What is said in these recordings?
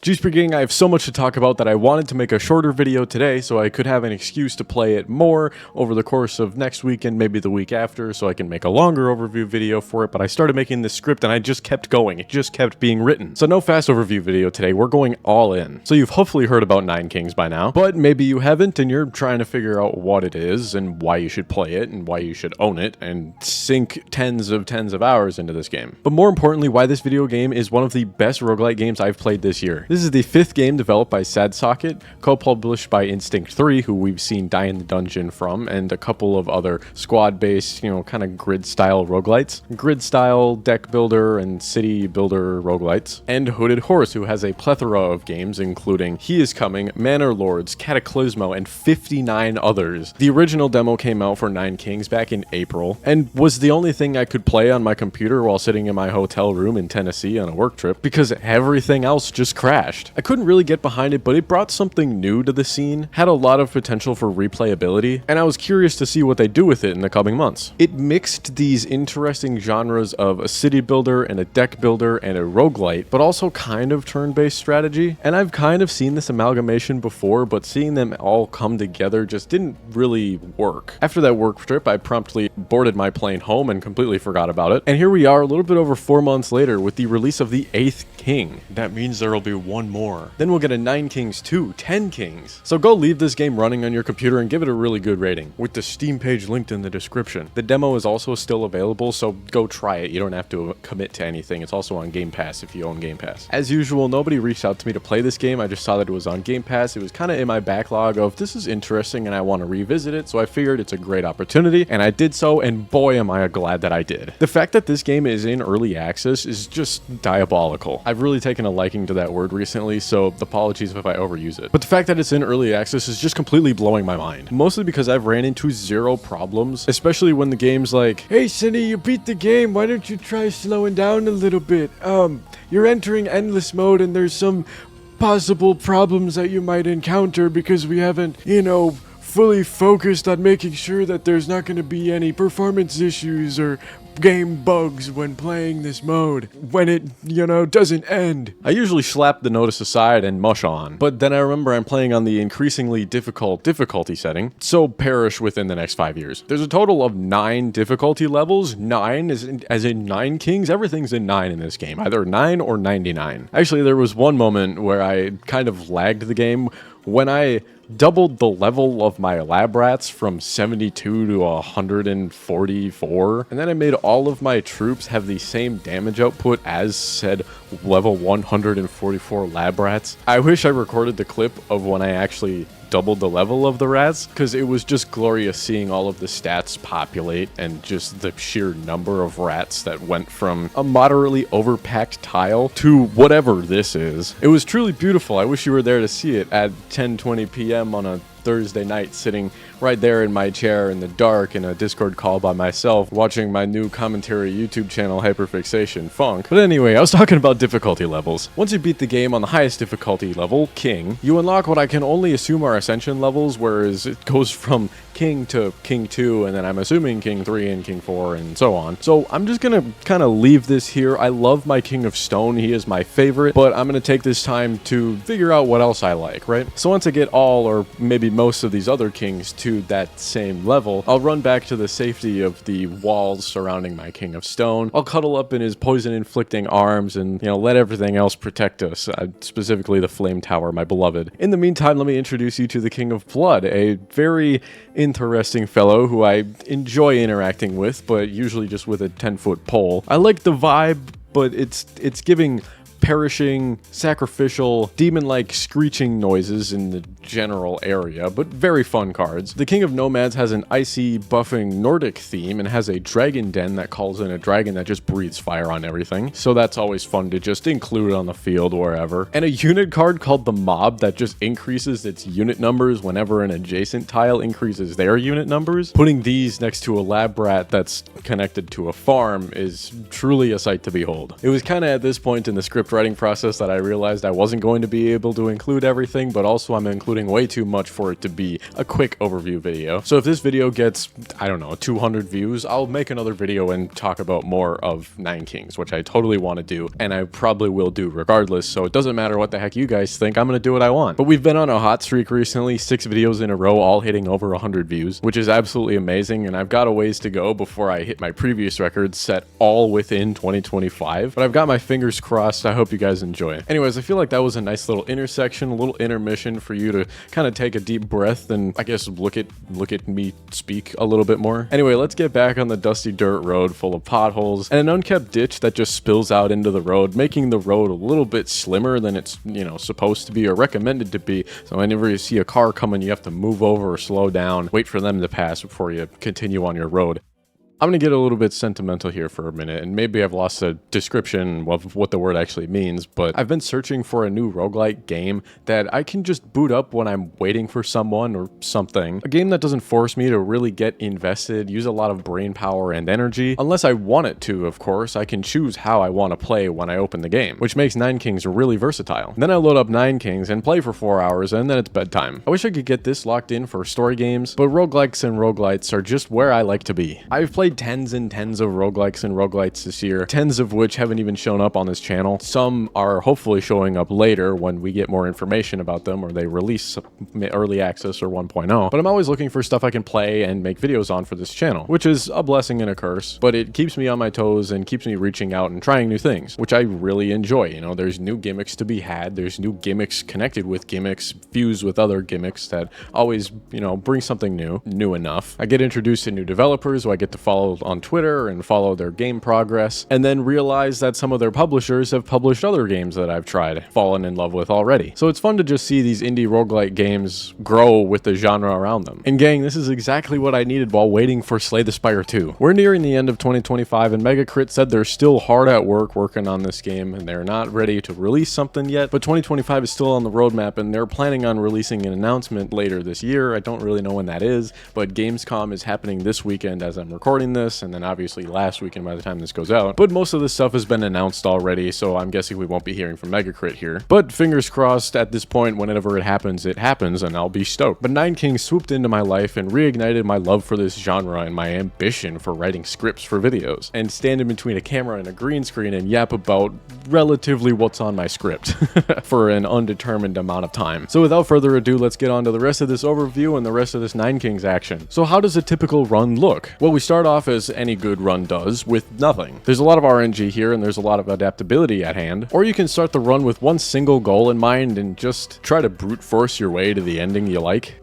GSpree gang, I have so much to talk about that I wanted to make a shorter video today so I could have an excuse to play it more over the course of next week and maybe the week after so I can make a longer overview video for it, but I started making this script and I just kept going. It just kept being written. So no fast overview video today, we're going all in. So you've hopefully heard about 9Kings by now, but maybe you haven't and you're trying to figure out what it is and why you should play it and why you should own it and sink tens of hours into this game. But more importantly, why this video game is one of the best roguelite games I've played this year. This is the 5th game developed by SadSocket, co-published by Instinct 3, who we've seen Die in the Dungeon from, and a couple of other squad-based, kind of grid-style roguelites. Grid-style deck builder and city builder roguelites. And Hooded Horse, who has a plethora of games, including He Is Coming, Manor Lords, Cataclysmo, and 59 others. The original demo came out for 9Kings back in April, and was the only thing I could play on my computer while sitting in my hotel room in Tennessee on a work trip, because everything else just crashed. I couldn't really get behind it, but it brought something new to the scene, had a lot of potential for replayability, and I was curious to see what they do with it in the coming months. It mixed these interesting genres of a city builder and a deck builder and a roguelite, but also kind of turn-based strategy, and I've kind of seen this amalgamation before, but seeing them all come together just didn't really work. After that work trip, I promptly boarded my plane home and completely forgot about it, and here we are a little bit over 4 months later with the release of the 8th King. That means there will be one more. Then we'll get a 9Kings 2, 10 Kings. So go leave this game running on your computer and give it a really good rating, with the Steam page linked in the description. The demo is also still available, so go try it. You don't have to commit to anything. It's also on Game Pass if you own Game Pass. As usual, nobody reached out to me to play this game. I just saw that it was on Game Pass. It was kind of in my backlog of this is interesting and I want to revisit it, so I figured it's a great opportunity, and I did so, and boy am I glad that I did. The fact that this game is in early access is just diabolical. I've really taken a liking to that word recently, so apologies if I overuse it. But the fact that it's in early access is just completely blowing my mind. Mostly because I've ran into zero problems, especially when the game's like, "Hey Cindy, you beat the game, why don't you try slowing down a little bit? You're entering endless mode and there's some possible problems that you might encounter because we haven't, fully focused on making sure that there's not going to be any performance issues or game bugs when playing this mode when it, doesn't end." I usually slap the notice aside and mush on, but then I remember I'm playing on the increasingly difficult difficulty setting, so perish within the next 5 years. There's a total of 9 difficulty levels. 9 as in 9Kings. Everything's in 9 in this game, either 9 or 99. Actually, there was one moment where I kind of lagged the game when I doubled the level of my lab rats from 72 to 144, and then I made all of my troops have the same damage output as said level 144 lab rats. I wish I recorded the clip of when I actually doubled the level of the rats, because it was just glorious seeing all of the stats populate and just the sheer number of rats that went from a moderately overpacked tile to whatever this is. It was truly beautiful. I wish you were there to see it at 10:20 p.m. on a Thursday night, sitting right there in my chair in the dark in a Discord call by myself, watching my new commentary YouTube channel, Hyperfixation Funk. But anyway, I was talking about difficulty levels. Once you beat the game on the highest difficulty level, King, you unlock what I can only assume are Ascension levels, whereas it goes from King to King 2, and then I'm assuming King 3 and King 4 and so on. So I'm just gonna kind of leave this here. I love my King of Stone. He is my favorite, but I'm gonna take this time to figure out what else I like, right? So once I get all, or maybe most of these other kings to that same level, I'll run back to the safety of the walls surrounding my King of Stone. I'll cuddle up in his poison-inflicting arms and, let everything else protect us, specifically the Flame Tower, my beloved. In the meantime, let me introduce you to the King of Blood, a very interesting fellow who I enjoy interacting with, but usually just with a 10-foot pole. I like the vibe, but it's giving perishing, sacrificial, demon-like screeching noises in the general area, but very fun cards. The King of Nomads has an icy, buffing Nordic theme and has a dragon den that calls in a dragon that just breathes fire on everything, so that's always fun to just include on the field wherever. And a unit card called the Mob that just increases its unit numbers whenever an adjacent tile increases their unit numbers. Putting these next to a lab rat that's connected to a farm is truly a sight to behold. It was kind of at this point in the script script writing process that I realized I wasn't going to be able to include everything, but also I'm including way too much for it to be a quick overview video. So if this video gets, I don't know, 200 views, I'll make another video and talk about more of 9Kings, which I totally want to do, and I probably will do regardless, so it doesn't matter what the heck you guys think, I'm gonna do what I want. But we've been on a hot streak recently, 6 videos in a row, all hitting over 100 views, which is absolutely amazing, and I've got a ways to go before I hit my previous record set all within 2025, but I've got my fingers crossed. I hope you guys enjoy it. Anyways, I feel like that was a nice little intersection, a little intermission for you to kind of take a deep breath and I guess look at me speak a little bit more. Anyway, let's get back on the dusty dirt road full of potholes and an unkept ditch that just spills out into the road, making the road a little bit slimmer than it's, you know, supposed to be or recommended to be. So whenever you see a car coming, you have to move over or slow down, wait for them to pass before you continue on your road. I'm going to get a little bit sentimental here for a minute, and maybe I've lost a description of what the word actually means, but I've been searching for a new roguelike game that I can just boot up when I'm waiting for someone or something. A game that doesn't force me to really get invested, use a lot of brain power and energy. Unless I want it to, of course, I can choose how I want to play when I open the game, which makes 9Kings really versatile. Then I load up 9Kings and play for 4 hours, and then it's bedtime. I wish I could get this locked in for story games, but roguelikes and roguelites are just where I like to be. I've played tens and tens of roguelikes and roguelites this year, tens of which haven't even shown up on this channel. Some are hopefully showing up later when we get more information about them or they release early access or 1.0. But I'm always looking for stuff I can play and make videos on for this channel, which is a blessing and a curse, but it keeps me on my toes and keeps me reaching out and trying new things, which I really enjoy. You know, there's new gimmicks to be had, there's new gimmicks connected with gimmicks, fused with other gimmicks that always, you know, bring something new enough. I get introduced to new developers who I get to follow on Twitter and follow their game progress, and then realize that some of their publishers have published other games that I've tried, fallen in love with already. So it's fun to just see these indie roguelike games grow with the genre around them. And gang, this is exactly what I needed while waiting for Slay the Spire 2. We're nearing the end of 2025, and Megacrit said they're still hard at work working on this game, and they're not ready to release something yet, but 2025 is still on the roadmap, and they're planning on releasing an announcement later this year. I don't really know when that is, but Gamescom is happening this weekend as I'm recording this, and then obviously last weekend by the time this goes out. But most of this stuff has been announced already, so I'm guessing we won't be hearing from Megacrit here. But fingers crossed, at this point, whenever it happens, and I'll be stoked. But 9Kings swooped into my life and reignited my love for this genre and my ambition for writing scripts for videos, and stand in between a camera and a green screen and yap about relatively what's on my script for an undetermined amount of time. So without further ado, let's get on to the rest of this overview and the rest of this 9Kings action. So how does a typical run look? Well, we start off as any good run does, with nothing. There's a lot of RNG here and there's a lot of adaptability at hand, or you can start the run with one single goal in mind and just try to brute force your way to the ending you like,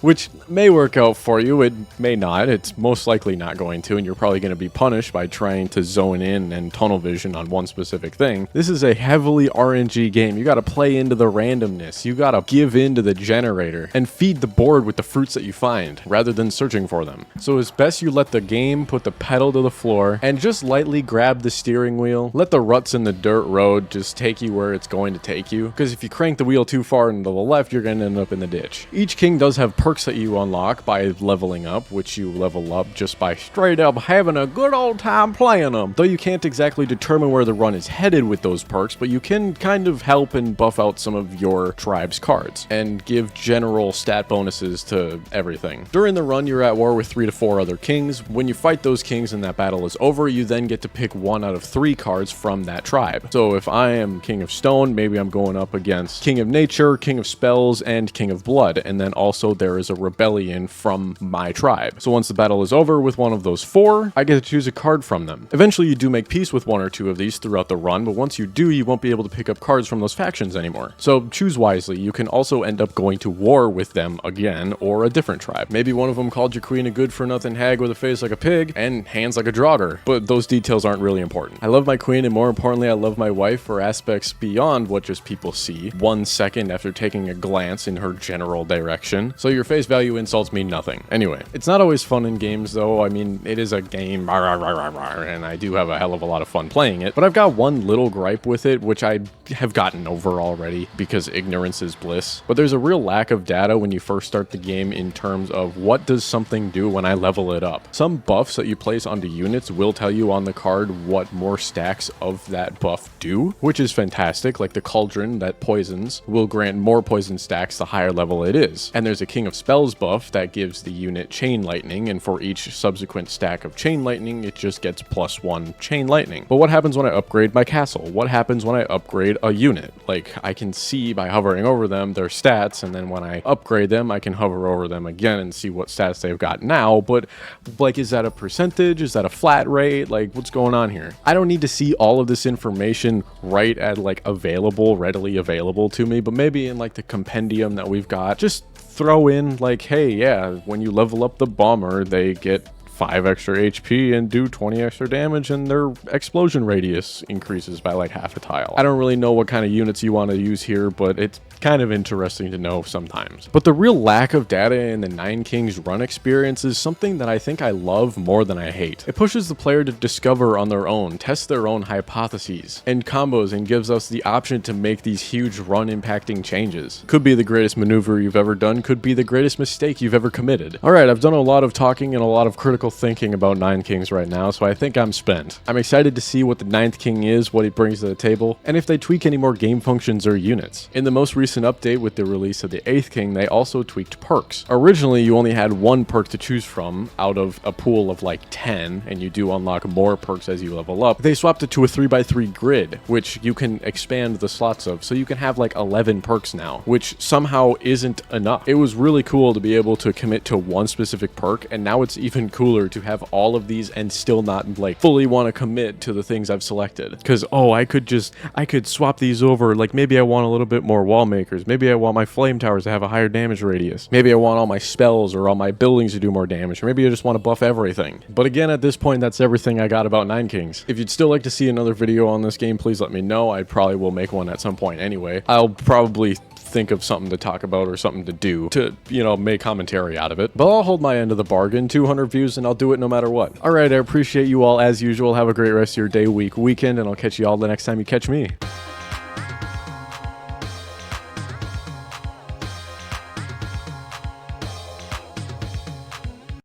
which may work out for you, it may not, it's most likely not going to, and you're probably going to be punished by trying to zone in and tunnel vision on one specific thing. This is a heavily RNG game. You got to play into the randomness, you got to give in to the generator and feed the board with the fruits that you find rather than searching for them. So it's best you let the game put the pedal to the floor and just lightly grab the steering wheel. Let the ruts in the dirt road just take you where it's going to take you, because if you crank the wheel too far into the left, you're going to end up in the ditch. Each king does have perks that you unlock by leveling up, which you level up just by straight up having a good old time playing them. Though you can't exactly determine where the run is headed with those perks, but you can kind of help and buff out some of your tribe's cards and give general stat bonuses to everything. During the run, you're at war with 3 to 4 other kings. When you fight those kings and that battle is over, you then get to pick 1 out of 3 cards from that tribe. So if I am King of Stone, maybe I'm going up against King of Nature, King of Spells, and King of Blood, and then also there is a rebellion from my tribe. So once the battle is over with one of those 4, I get to choose a card from them. Eventually you do make peace with 1 or 2 of these throughout the run, but once you do, you won't be able to pick up cards from those factions anymore. So choose wisely. You can also end up going to war with them again, or a different tribe. Maybe one of them called your queen a good-for-nothing hag with a face like a pig and hands like a draugr, but those details aren't really important. I love my queen, and more importantly, I love my wife for aspects beyond what just people see 1 second after taking a glance in her general direction. So your face value insults mean nothing. Anyway, it's not always fun in games though. I mean, it is a game, and I do have a hell of a lot of fun playing it, but I've got one little gripe with it, which I have gotten over already because ignorance is bliss. But there's a real lack of data when you first start the game in terms of what does something do when I level it up. Some bug buffs that you place onto units will tell you on the card what more stacks of that buff do, which is fantastic. Like the cauldron that poisons will grant more poison stacks the higher level it is. And there's a King of Spells buff that gives the unit chain lightning, and for each subsequent stack of chain lightning, it just gets +1 chain lightning. But what happens when I upgrade my castle? What happens when I upgrade a unit? Like, I can see by hovering over them their stats, and then when I upgrade them, I can hover over them again and see what stats they've got now. But like, is that a percentage? Is that a flat rate? Like, what's going on here? I don't need to see all of this information right at like readily available to me, but maybe in like the compendium that we've got, just throw in like, hey, yeah, when you level up the bomber, they get 5 extra HP and do 20 extra damage, and their explosion radius increases by like half a tile. I don't really know what kind of units you want to use here, but it's kind of interesting to know sometimes. But the real lack of data in the 9Kings run experience is something that I think I love more than I hate. It pushes the player to discover on their own, test their own hypotheses and combos, and gives us the option to make these huge run impacting changes. Could be the greatest maneuver you've ever done, could be the greatest mistake you've ever committed. Alright, I've done a lot of talking and a lot of critical thinking about 9Kings right now, so I think I'm spent. I'm excited to see what the 9th King is, what he brings to the table, and if they tweak any more game functions or units. In the most recent update with the release of the 8th King, they also tweaked perks. Originally, you only had one perk to choose from out of a pool of like 10, and you do unlock more perks as you level up. They swapped it to a 3x3 grid, which you can expand the slots of, so you can have like 11 perks now, which somehow isn't enough. It was really cool to be able to commit to one specific perk, and now it's even cooler to have all of these and still not like fully want to commit to the things I've selected. Because, oh, I could swap these over. Like, maybe I want a little bit more wall makers. Maybe I want my flame towers to have a higher damage radius. Maybe I want all my spells or all my buildings to do more damage. Or maybe I just want to buff everything. But again, at this point, that's everything I got about 9Kings. If you'd still like to see another video on this game, please let me know. I probably will make one at some point anyway. I'll probably think of something to talk about or something to do to, you know, make commentary out of it. But I'll hold my end of the bargain. 200 views and I'll do it no matter what. Alright, I appreciate you all as usual. Have a great rest of your day, week, weekend, and I'll catch you all the next time you catch me.